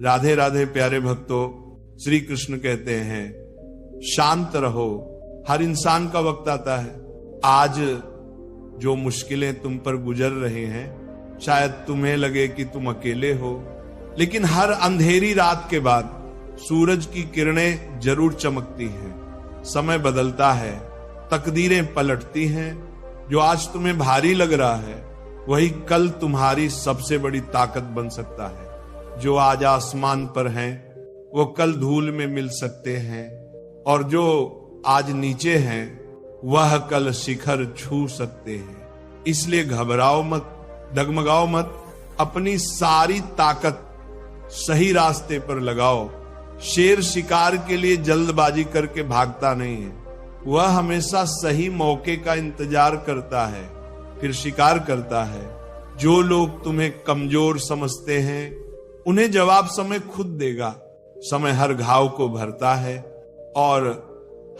राधे राधे प्यारे भक्तों, श्री कृष्ण कहते हैं शांत रहो। हर इंसान का वक्त आता है। आज जो मुश्किलें तुम पर गुजर रहे हैं, शायद तुम्हें लगे कि तुम अकेले हो, लेकिन हर अंधेरी रात के बाद सूरज की किरणें जरूर चमकती हैं। समय बदलता है, तकदीरें पलटती हैं। जो आज तुम्हें भारी लग रहा है, वही कल तुम्हारी सबसे बड़ी ताकत बन सकता है। जो आज आसमान पर हैं, वो कल धूल में मिल सकते हैं, और जो आज नीचे हैं, वह कल शिखर छू सकते हैं। इसलिए घबराओ मत, डगमगाओ मत, अपनी सारी ताकत सही रास्ते पर लगाओ। शेर शिकार के लिए जल्दबाजी करके भागता नहीं है, वह हमेशा सही मौके का इंतजार करता है, फिर शिकार करता है। जो लोग तुम्हें कमजोर समझते हैं, उन्हें जवाब समय खुद देगा। समय हर घाव को भरता है और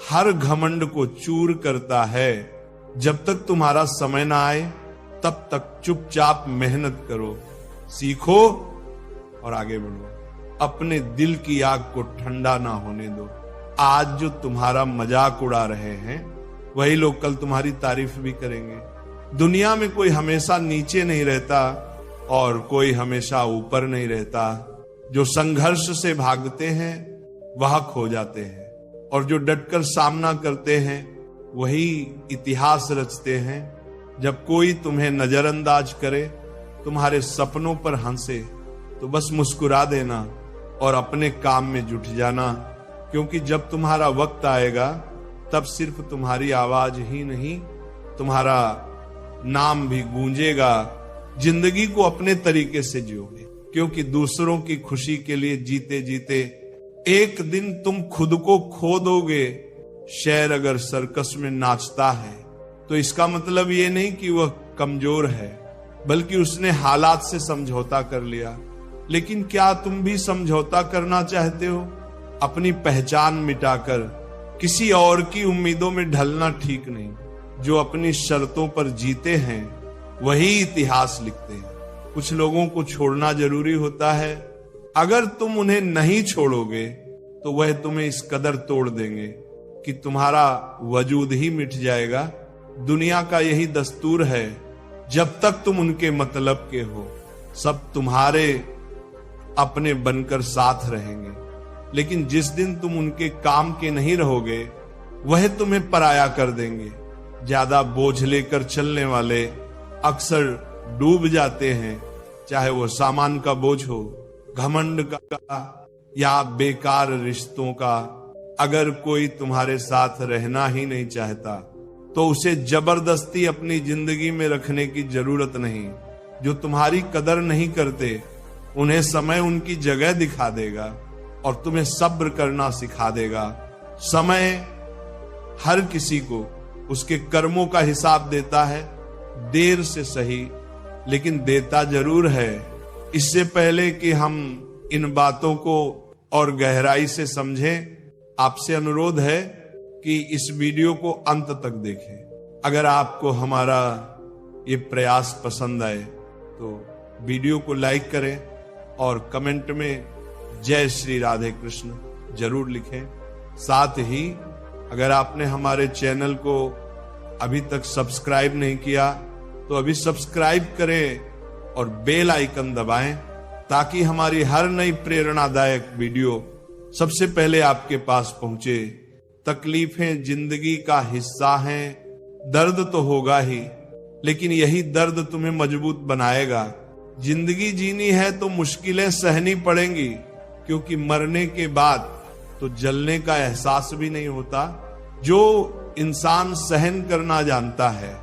हर घमंड को चूर करता है। जब तक तुम्हारा समय ना आए, तब तक चुपचाप मेहनत करो, सीखो और आगे बढ़ो। अपने दिल की आग को ठंडा ना होने दो। आज जो तुम्हारा मजाक उड़ा रहे हैं, वही लोग कल तुम्हारी तारीफ भी करेंगे। दुनिया में कोई हमेशा नीचे नहीं रहता और कोई हमेशा ऊपर नहीं रहता। जो संघर्ष से भागते हैं, वह खो जाते हैं, और जो डटकर सामना करते हैं, वही इतिहास रचते हैं। जब कोई तुम्हें नजरअंदाज करे, तुम्हारे सपनों पर हंसे, तो बस मुस्कुरा देना और अपने काम में जुट जाना। क्योंकि जब तुम्हारा वक्त आएगा, तब सिर्फ तुम्हारी आवाज ही नहीं, तुम्हारा नाम भी गूंजेगा। जिंदगी को अपने तरीके से जियोगे, क्योंकि दूसरों की खुशी के लिए जीते जीते एक दिन तुम खुद को खो दोगे। शेर अगर सर्कस में नाचता है, तो इसका मतलब ये नहीं कि वह कमजोर है, बल्कि उसने हालात से समझौता कर लिया। लेकिन क्या तुम भी समझौता करना चाहते हो? अपनी पहचान मिटाकर किसी और की उम्मीदों में ढलना ठीक नहीं। जो अपनी शर्तों पर जीते हैं, वही इतिहास लिखते हैं। कुछ लोगों को छोड़ना जरूरी होता है। अगर तुम उन्हें नहीं छोड़ोगे, तो वह तुम्हें इस कदर तोड़ देंगे कि तुम्हारा वजूद ही मिट जाएगा। दुनिया का यही दस्तूर है, जब तक तुम उनके मतलब के हो, सब तुम्हारे अपने बनकर साथ रहेंगे। लेकिन जिस दिन तुम उनके काम के नहीं रहोगे, वह तुम्हें पराया कर देंगे। ज्यादा बोझ लेकर चलने वाले अक्सर डूब जाते हैं, चाहे वो सामान का बोझ हो, घमंड का या बेकार रिश्तों का। अगर कोई तुम्हारे साथ रहना ही नहीं चाहता, तो उसे जबरदस्ती अपनी जिंदगी में रखने की जरूरत नहीं। जो तुम्हारी कदर नहीं करते, उन्हें समय उनकी जगह दिखा देगा और तुम्हें सब्र करना सिखा देगा। समय हर किसी को उसके कर्मों का हिसाब देता है, देर से सही, लेकिन देता जरूर है। इससे पहले कि हम इन बातों को और गहराई से समझें, आपसे अनुरोध है कि इस वीडियो को अंत तक देखें। अगर आपको हमारा ये प्रयास पसंद आए, तो वीडियो को लाइक करें और कमेंट में जय श्री राधे कृष्ण जरूर लिखें। साथ ही अगर आपने हमारे चैनल को अभी तक सब्सक्राइब नहीं किया, तो अभी सब्सक्राइब करें और बेल आइकन दबाएं, ताकि हमारी हर नई प्रेरणादायक वीडियो सबसे पहले आपके पास पहुंचे। तकलीफें जिंदगी का हिस्सा हैं, दर्द तो होगा ही, लेकिन यही दर्द तुम्हें मजबूत बनाएगा। जिंदगी जीनी है तो मुश्किलें सहनी पड़ेंगी, क्योंकि मरने के बाद तो जलने का एहसास भी नहीं होता। जो इंसान सहन करना जानता है,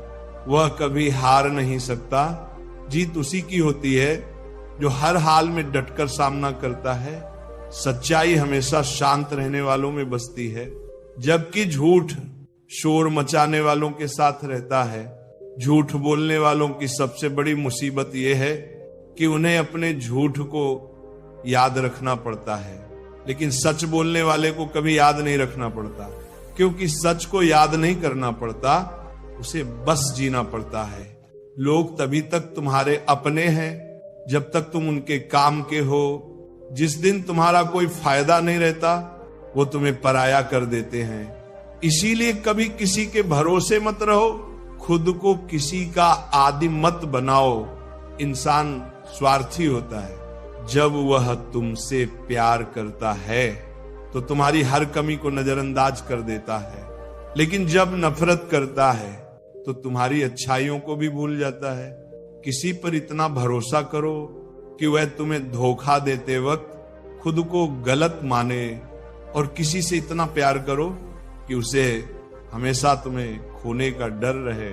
वह कभी हार नहीं सकता। जीत उसी की होती है जो हर हाल में डटकर सामना करता है। सच्चाई हमेशा शांत रहने वालों में बसती है, जबकि झूठ शोर मचाने वालों के साथ रहता है। झूठ बोलने वालों की सबसे बड़ी मुसीबत यह है कि उन्हें अपने झूठ को याद रखना पड़ता है, लेकिन सच बोलने वाले को कभी याद नहीं रखना पड़ता। क्योंकि सच को याद नहीं करना पड़ता, उसे बस जीना पड़ता है। लोग तभी तक तुम्हारे अपने हैं, जब तक तुम उनके काम के हो, जिस दिन तुम्हारा कोई फायदा नहीं रहता वो तुम्हें पराया कर देते हैं। इसीलिए कभी किसी के भरोसे मत रहो, खुद को किसी का आदि मत बनाओ। इंसान स्वार्थी होता है। जब वह तुमसे प्यार करता है तो तुम्हारी हर कमी को नजरअंदाज कर देता है, लेकिन जब नफरत करता है तो तुम्हारी अच्छाइयों को भी भूल जाता है। किसी पर इतना भरोसा करो कि वह तुम्हें धोखा देते वक्त खुद को गलत माने, और किसी से इतना प्यार करो कि उसे हमेशा तुम्हें खोने का डर रहे।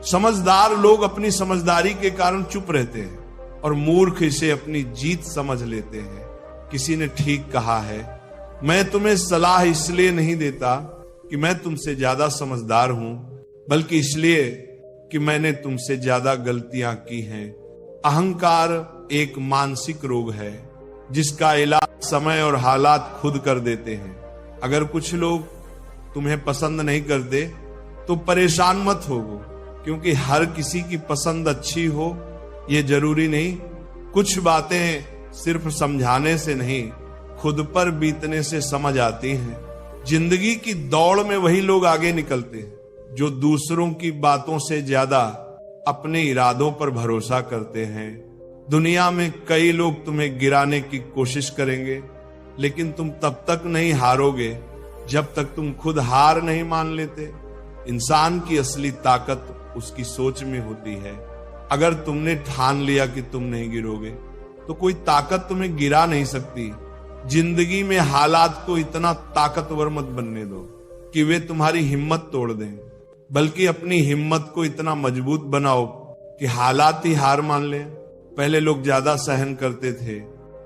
समझदार लोग अपनी समझदारी के कारण चुप रहते हैं और मूर्ख इसे अपनी जीत समझ लेते हैं। किसी ने ठीक कहा है, मैं तुम्हें सलाह इसलिए नहीं देता कि मैं तुमसे ज्यादा समझदार हूं, बल्कि इसलिए कि मैंने तुमसे ज्यादा गलतियां की हैं। अहंकार एक मानसिक रोग है जिसका इलाज समय और हालात खुद कर देते हैं। अगर कुछ लोग तुम्हें पसंद नहीं करते तो परेशान मत होवो, क्योंकि हर किसी की पसंद अच्छी हो ये जरूरी नहीं। कुछ बातें सिर्फ समझाने से नहीं, खुद पर बीतने से समझ आती हैं। जिंदगी की दौड़ में वही लोग आगे निकलते हैं जो दूसरों की बातों से ज्यादा अपने इरादों पर भरोसा करते हैं। दुनिया में कई लोग तुम्हें गिराने की कोशिश करेंगे, लेकिन तुम तब तक नहीं हारोगे जब तक तुम खुद हार नहीं मान लेते। इंसान की असली ताकत उसकी सोच में होती है। अगर तुमने ठान लिया कि तुम नहीं गिरोगे तो कोई ताकत तुम्हें गिरा नहीं सकती। जिंदगी में हालात को इतना ताकतवर मत बनने दो कि वे तुम्हारी हिम्मत तोड़ दें, बल्कि अपनी हिम्मत को इतना मजबूत बनाओ कि हालात ही हार मान लें। पहले लोग ज्यादा सहन करते थे,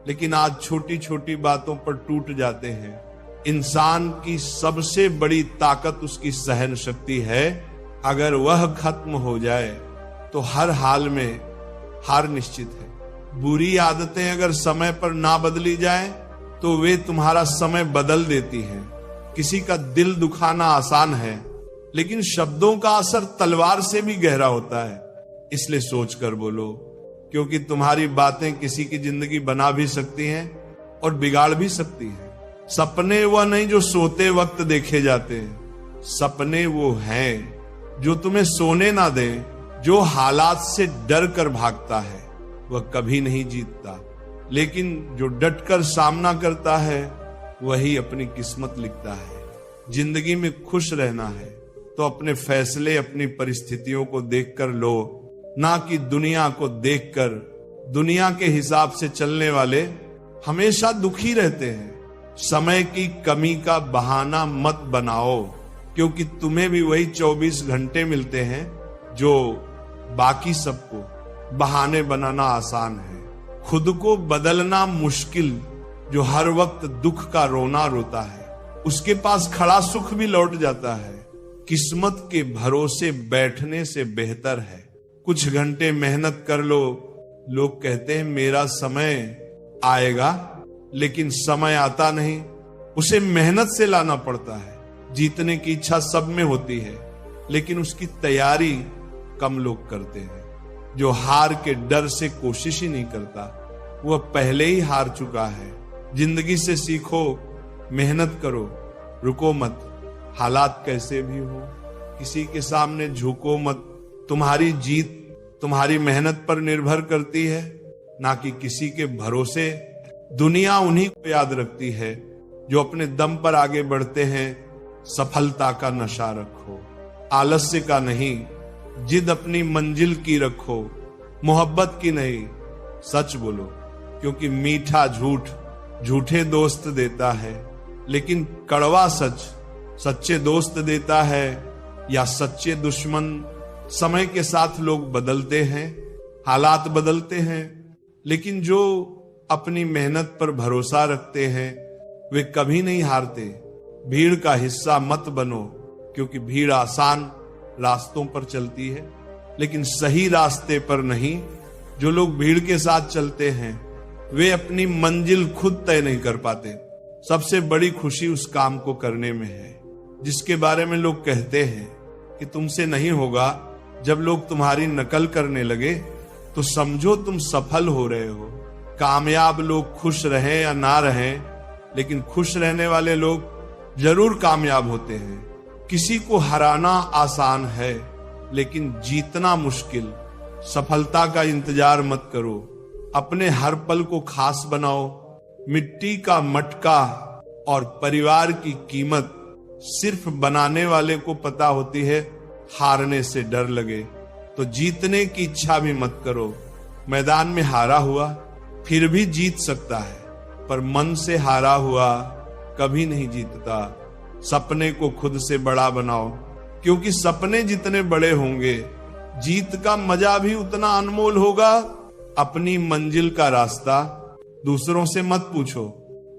लेकिन आज छोटी छोटी बातों पर टूट जाते हैं। इंसान की सबसे बड़ी ताकत उसकी सहन शक्ति है। अगर वह खत्म हो जाए तो हर हाल में हार निश्चित है। बुरी आदतें अगर समय पर ना बदली जाए तो वे तुम्हारा समय बदल देती हैं। किसी का दिल दुखाना आसान है, लेकिन शब्दों का असर तलवार से भी गहरा होता है। इसलिए सोच कर बोलो, क्योंकि तुम्हारी बातें किसी की जिंदगी बना भी सकती हैं और बिगाड़ भी सकती हैं। सपने वह नहीं जो सोते वक्त देखे जाते हैं, सपने वो हैं जो तुम्हें सोने ना दें। जो हालात से डर कर भागता है वह कभी नहीं जीतता, लेकिन जो डट कर सामना करता है वही अपनी किस्मत लिखता है। जिंदगी में खुश रहना है तो अपने फैसले अपनी परिस्थितियों को देखकर लो, ना कि दुनिया को देखकर। दुनिया के हिसाब से चलने वाले हमेशा दुखी रहते हैं। समय की कमी का बहाना मत बनाओ, क्योंकि तुम्हें भी वही 24 घंटे मिलते हैं जो बाकी सबको। बहाने बनाना आसान है, खुद को बदलना मुश्किल। जो हर वक्त दुख का रोना रोता है उसके पास खड़ा सुख भी लौट जाता है। किस्मत के भरोसे बैठने से बेहतर है कुछ घंटे मेहनत कर लो। लोग कहते हैं मेरा समय आएगा, लेकिन समय आता नहीं, उसे मेहनत से लाना पड़ता है। जीतने की इच्छा सब में होती है, लेकिन उसकी तैयारी कम लोग करते हैं। जो हार के डर से कोशिश ही नहीं करता वह पहले ही हार चुका है। जिंदगी से सीखो, मेहनत करो, रुको मत। हालात कैसे भी हो, किसी के सामने झुको मत। तुम्हारी जीत तुम्हारी मेहनत पर निर्भर करती है, ना कि किसी के भरोसे। दुनिया उन्हीं को याद रखती है जो अपने दम पर आगे बढ़ते हैं। सफलता का नशा रखो, आलस्य का नहीं। जिद अपनी मंजिल की रखो, मोहब्बत की नहीं। सच बोलो, क्योंकि मीठा झूठ झूठे दोस्त देता है, लेकिन कड़वा सच सच्चे दोस्त देता है। या सच्चे दुश्मन। समय के साथ लोग बदलते हैं, हालात बदलते हैं, लेकिन जो अपनी मेहनत पर भरोसा रखते हैं वे कभी नहीं हारते। भीड़ का हिस्सा मत बनो, क्योंकि भीड़ आसान रास्तों पर चलती है, लेकिन सही रास्ते पर नहीं। जो लोग भीड़ के साथ चलते हैं वे अपनी मंजिल खुद तय नहीं कर पाते। सबसे बड़ी खुशी उस काम को करने में है जिसके बारे में लोग कहते हैं कि तुमसे नहीं होगा। जब लोग तुम्हारी नकल करने लगे तो समझो तुम सफल हो रहे हो। कामयाब लोग खुश रहें या ना रहें, लेकिन खुश रहने वाले लोग जरूर कामयाब होते हैं। किसी को हराना आसान है, लेकिन जीतना मुश्किल। सफलता का इंतजार मत करो, अपने हर पल को खास बनाओ। मिट्टी का मटका और परिवार की कीमत सिर्फ बनाने वाले को पता होती है। हारने से डर लगे तो जीतने की इच्छा भी मत करो। मैदान में हारा हुआ फिर भी जीत सकता है, पर मन से हारा हुआ कभी नहीं जीतता। सपने को खुद से बड़ा बनाओ, क्योंकि सपने जितने बड़े होंगे जीत का मजा भी उतना अनमोल होगा। अपनी मंजिल का रास्ता दूसरों से मत पूछो,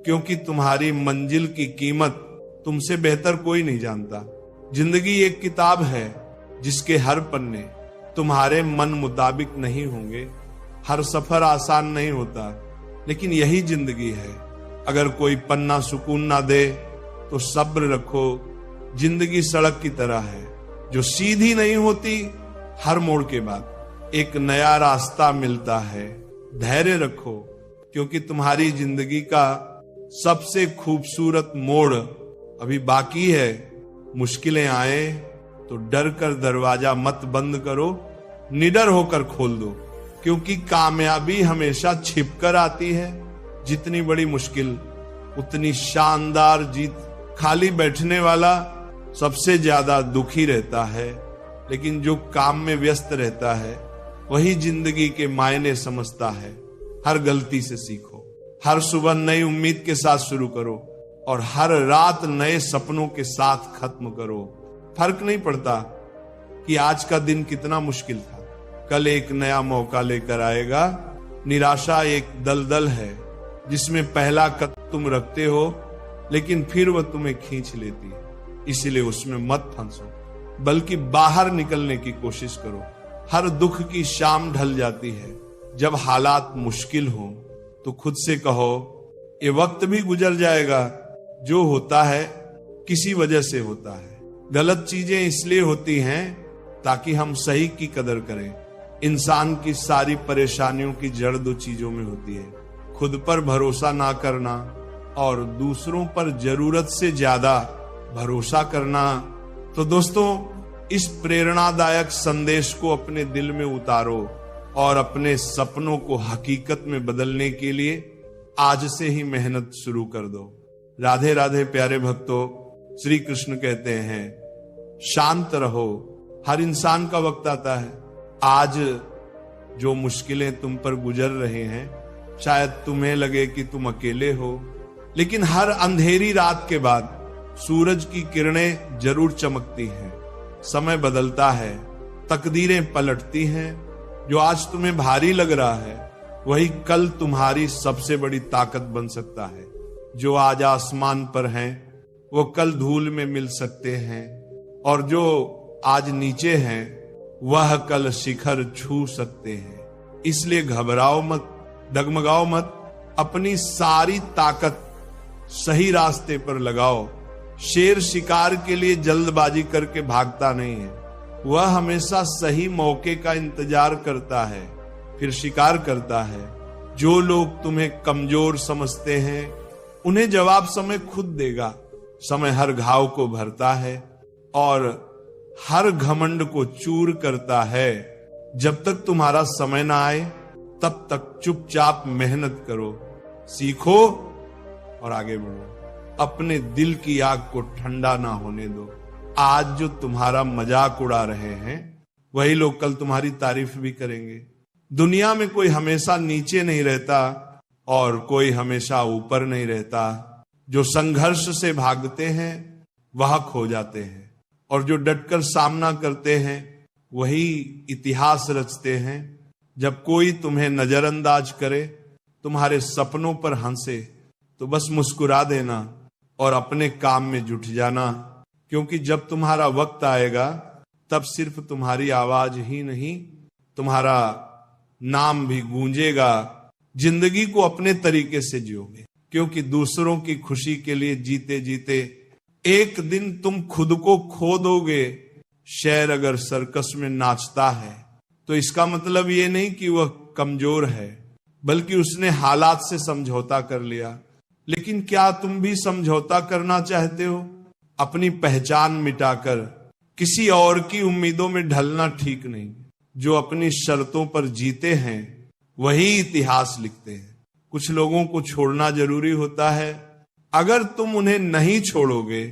क्योंकि तुम्हारी मंजिल की कीमत तुमसे बेहतर कोई नहीं जानता। जिंदगी एक किताब है जिसके हर पन्ने तुम्हारे मन मुताबिक नहीं होंगे। हर सफर आसान नहीं होता, लेकिन यही जिंदगी है। अगर कोई पन्ना सुकून ना दे तो सब्र रखो। जिंदगी सड़क की तरह है जो सीधी नहीं होती, हर मोड़ के बाद एक नया रास्ता मिलता है। धैर्य रखो, क्योंकि तुम्हारी जिंदगी का सबसे खूबसूरत मोड़ अभी बाकी है। मुश्किलें आए तो डर कर दरवाजा मत बंद करो, निडर होकर खोल दो, क्योंकि कामयाबी हमेशा छिपकर आती है। जितनी बड़ी मुश्किल उतनी शानदार जीत। खाली बैठने वाला सबसे ज्यादा दुखी रहता है, लेकिन जो काम में व्यस्त रहता है वही जिंदगी के मायने समझता है। हर गलती से सीखो, हर सुबह नई उम्मीद के साथ शुरू करो और हर रात नए सपनों के साथ खत्म करो। फर्क नहीं पड़ता कि आज का दिन कितना मुश्किल था, कल एक नया मौका लेकर आएगा। निराशा एक दलदल है जिसमें पहला कदम तुम रखते हो, लेकिन फिर वह तुम्हें खींच लेती है। इसलिए उसमें मत फंसो, बल्कि बाहर निकलने की कोशिश करो। हर दुख की शाम ढल जाती है। जब हालात मुश्किल हो तो खुद से कहो, ये वक्त भी गुजर जाएगा। जो होता है किसी वजह से होता है। गलत चीजें इसलिए होती हैं ताकि हम सही की कदर करें। इंसान की सारी परेशानियों की जड़ दो चीजों में होती है, खुद पर भरोसा ना करना और दूसरों पर जरूरत से ज्यादा भरोसा करना। तो दोस्तों, इस प्रेरणादायक संदेश को अपने दिल में उतारो और अपने सपनों को हकीकत में बदलने के लिए आज से ही मेहनत शुरू कर दो। राधे राधे प्यारे भक्तों। श्री कृष्ण कहते हैं, शांत रहो, हर इंसान का वक्त आता है। आज जो मुश्किलें तुम पर गुजर रहे हैं, शायद तुम्हें लगे कि तुम अकेले हो, लेकिन हर अंधेरी रात के बाद सूरज की किरणें जरूर चमकती हैं। समय बदलता है, तकदीरें पलटती हैं। जो आज तुम्हें भारी लग रहा है वही कल तुम्हारी सबसे बड़ी ताकत बन सकता है। जो आज आसमान पर हैं वो कल धूल में मिल सकते हैं, और जो आज नीचे हैं वह कल शिखर छू सकते हैं। इसलिए घबराओ मत, डगमगाओ मत, अपनी सारी ताकत सही रास्ते पर लगाओ। शेर शिकार के लिए जल्दबाजी करके भागता नहीं है, वह हमेशा सही मौके का इंतजार करता है, फिर शिकार करता है। जो लोग तुम्हें कमजोर समझते हैं उन्हें जवाब समय खुद देगा। समय हर घाव को भरता है और हर घमंड को चूर करता है। जब तक तुम्हारा समय ना आए तब तक चुपचाप मेहनत करो, सीखो और आगे बढ़ो। अपने दिल की आग को ठंडा ना होने दो। आज जो तुम्हारा मजाक उड़ा रहे हैं वही लोग कल तुम्हारी तारीफ भी करेंगे। दुनिया में कोई हमेशा नीचे नहीं रहता और कोई हमेशा ऊपर नहीं रहता। जो संघर्ष से भागते हैं वह खो जाते हैं, और जो डटकर सामना करते हैं वही इतिहास रचते हैं। जब कोई तुम्हें नजरअंदाज करे, तुम्हारे सपनों पर हंसे, तो बस मुस्कुरा देना और अपने काम में जुट जाना, क्योंकि जब तुम्हारा वक्त आएगा तब सिर्फ तुम्हारी आवाज ही नहीं, तुम्हारा नाम भी गूंजेगा। जिंदगी को अपने तरीके से जियोगे, क्योंकि दूसरों की खुशी के लिए जीते जीते एक दिन तुम खुद को खो दोगे। शेर अगर सर्कस में नाचता है तो इसका मतलब ये नहीं कि वह कमजोर है, बल्कि उसने हालात से समझौता कर लिया। लेकिन क्या तुम भी समझौता करना चाहते हो? अपनी पहचान मिटाकर किसी और की उम्मीदों में ढलना ठीक नहीं। जो अपनी शर्तों पर जीते हैं वही इतिहास लिखते हैं। कुछ लोगों को छोड़ना जरूरी होता है। अगर तुम उन्हें नहीं छोड़ोगे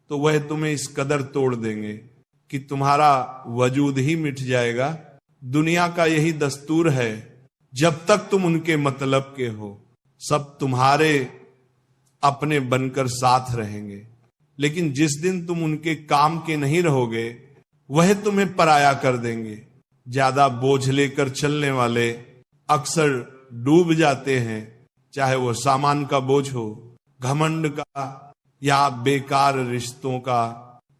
तो वह तुम्हें इस कदर तोड़ देंगे कि तुम्हारा वजूद ही मिट जाएगा। दुनिया का यही दस्तूर है, जब तक तुम उनके मतलब के हो सब तुम्हारे अपने बनकर साथ रहेंगे। लेकिन जिस दिन तुम उनके काम के नहीं रहोगे वह तुम्हें पराया कर देंगे। ज्यादा बोझ लेकर चलने वाले अक्सर डूब जाते हैं, चाहे वो सामान का बोझ हो, घमंड का या बेकार रिश्तों का।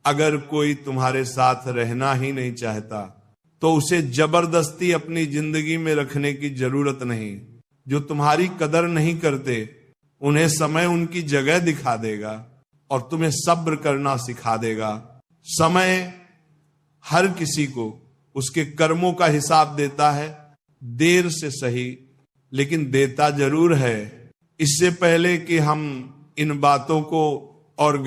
अगर कोई तुम्हारे साथ रहना ही नहीं चाहता तो उसे जबरदस्ती अपनी जिंदगी में रखने की जरूरत नहीं। जो तुम्हारी कदर नहीं करते उन्हें समय उनकी जगह दिखा देगा और तुम्हें सब्र करना सिखा देगा। समय हर किसी को उसके कर्मों का हिसाब देता है, देर से सही लेकिन देता जरूर है। इससे पहले कि हम इन बातों को और